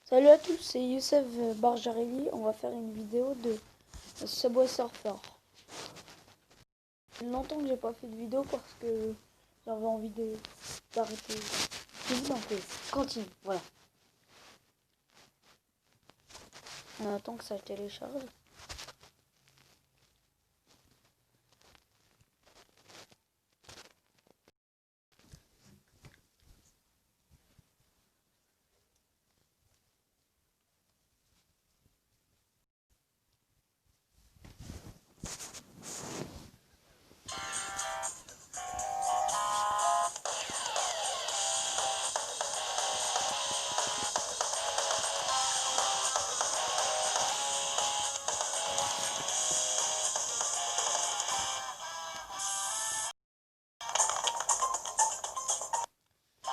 Salut à tous, c'est Youssef Barjareli. On va faire une vidéo de Subway Surfer. Il y a longtemps que j'ai pas fait de vidéo parce que j'avais envie d'arrêter. Continue, voilà. On attend que ça télécharge.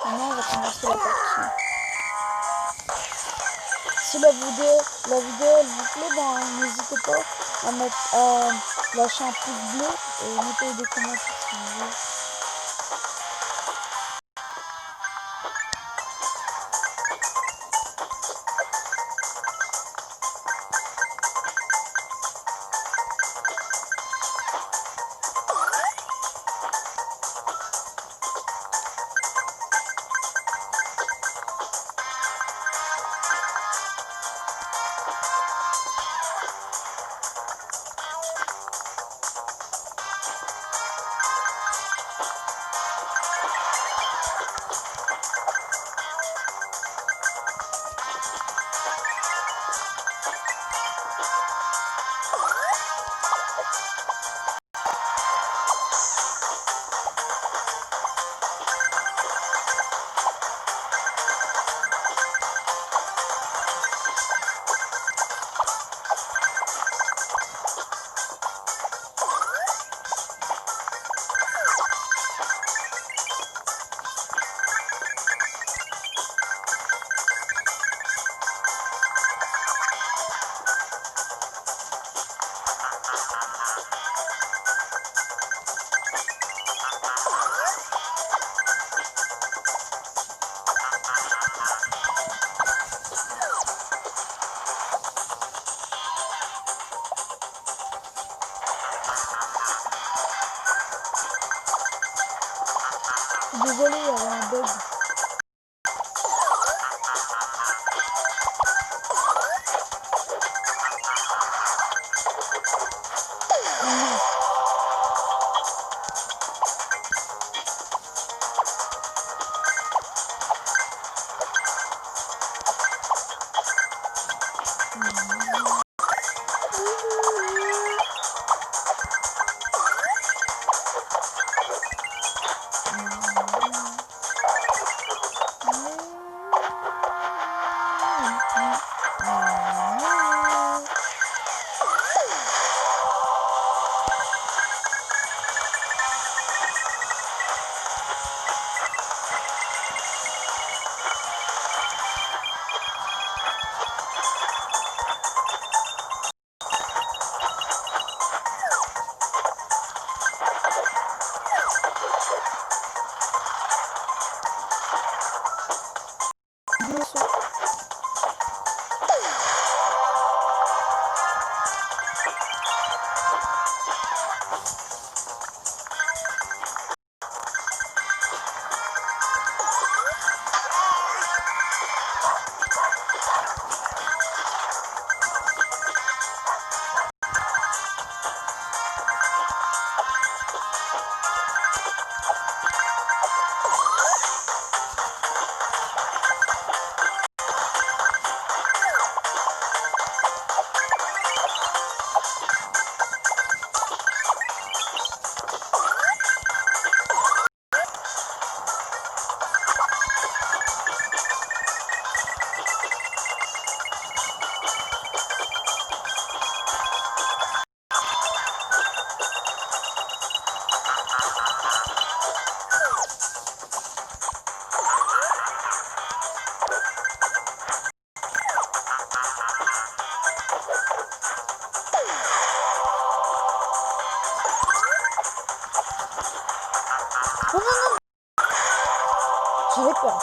Maintenant, on va commencer la partie. Si la vidéo elle vous plaît, ben, n'hésitez pas à lâcher un pouce bleu et mettez des commentaires si vous voulez. Désolé, il y avait un bug. Oh non, non, j'avais peur.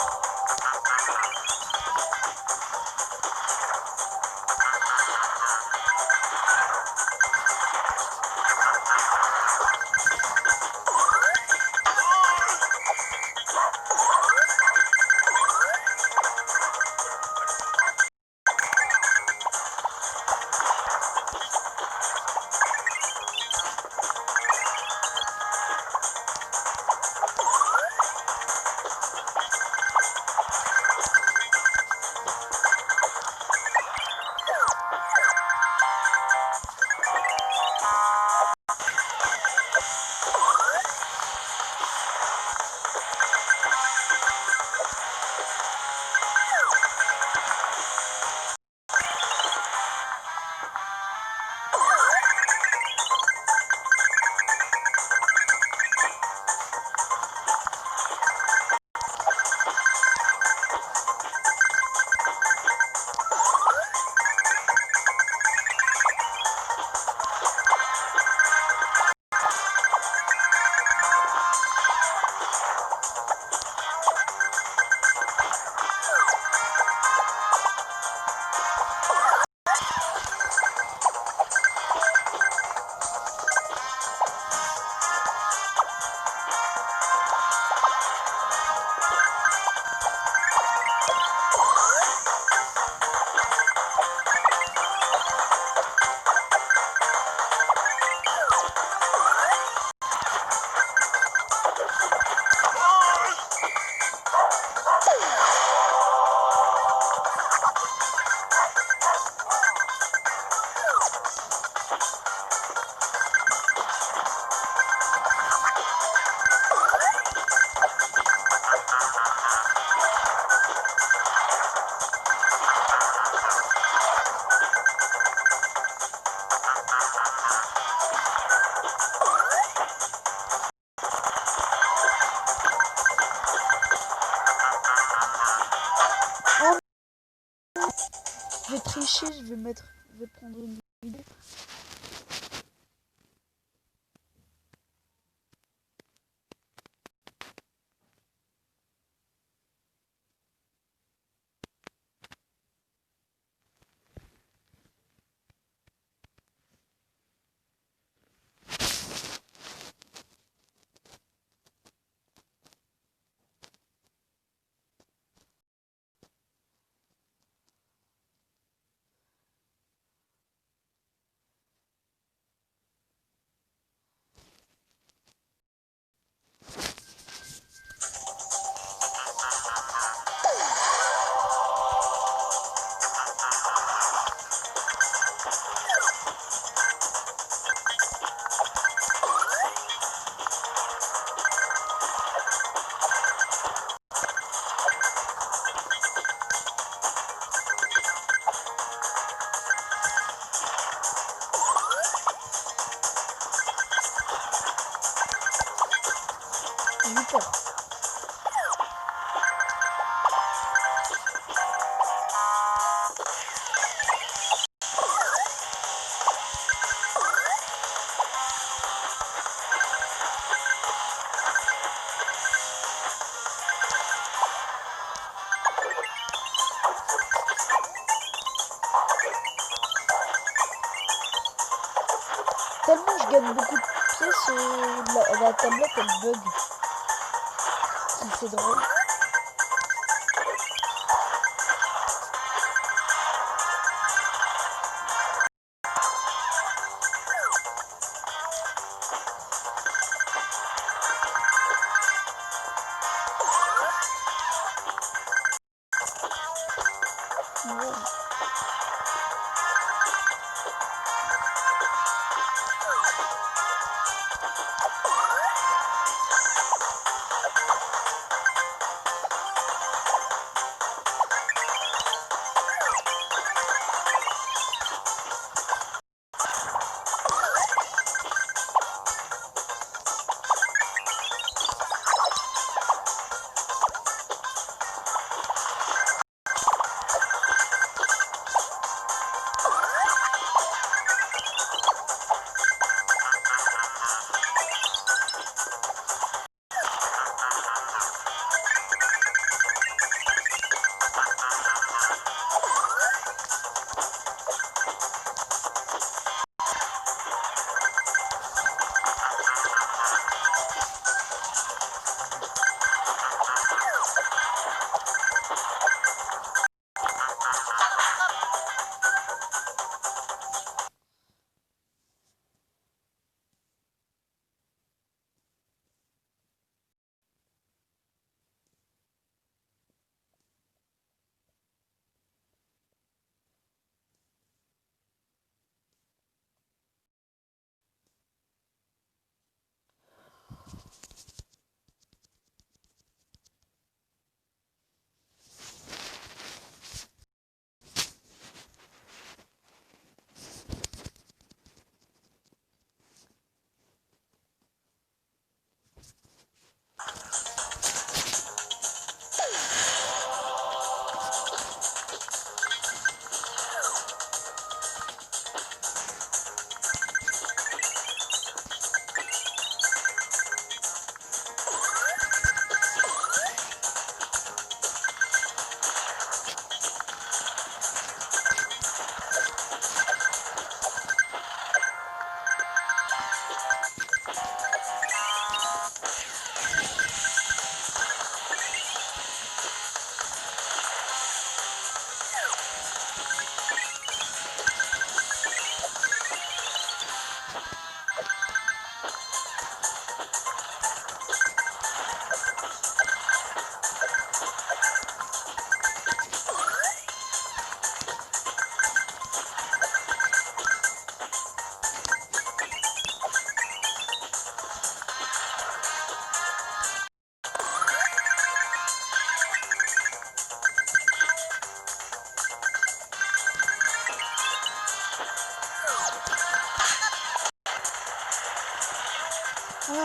Je vais tricher, je vais prendre une vidéo. J'ai eu peur. Tellement je gagne beaucoup de pièces, la tablette elle bug. C'est drôle. Ouais.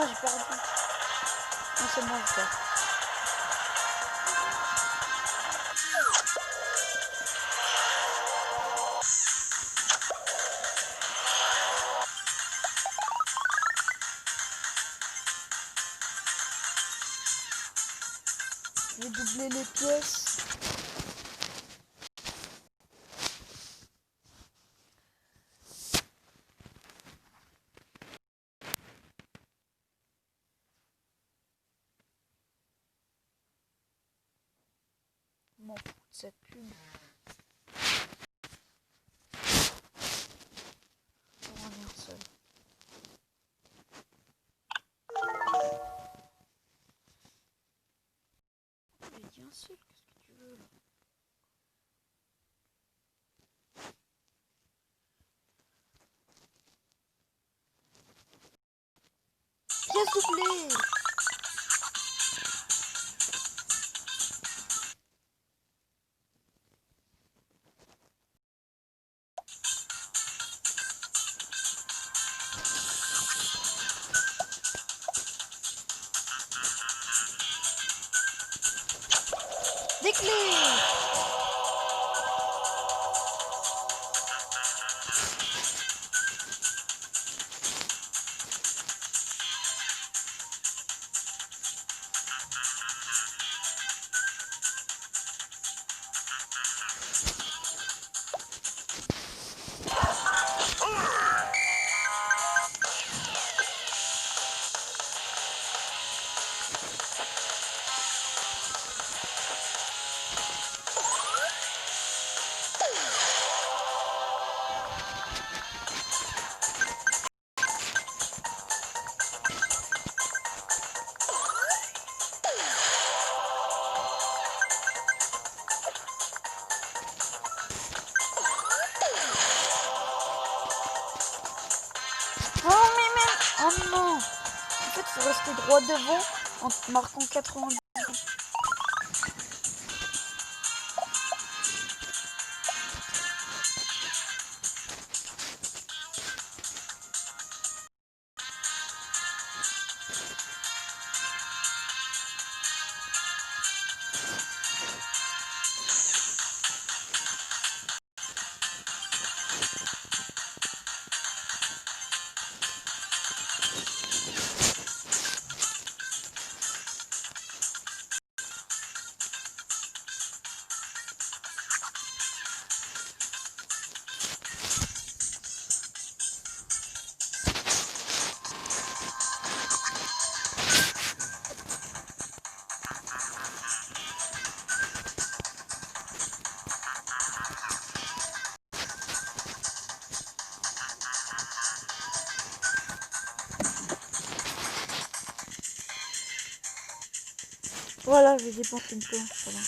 j'ai perdu. Non, c'est moi, je perds. Je vais doubler les pièces. Je m'en fous de cette pub. On revient seul. J'ai dit un seul, qu'est-ce que tu veux là? Pièce doublée. Des clés. Oh mais merde. Oh non. En fait, il faut rester droit devant en marquant 90. Voilà, j'ai dépensé une planche. Voilà.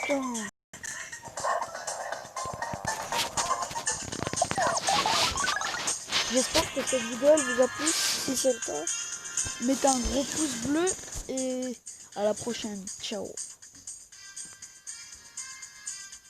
Putain. J'espère que cette vidéo elle vous a plu. Si c'est le cas, mettez un gros pouce bleu et à la prochaine. Ciao.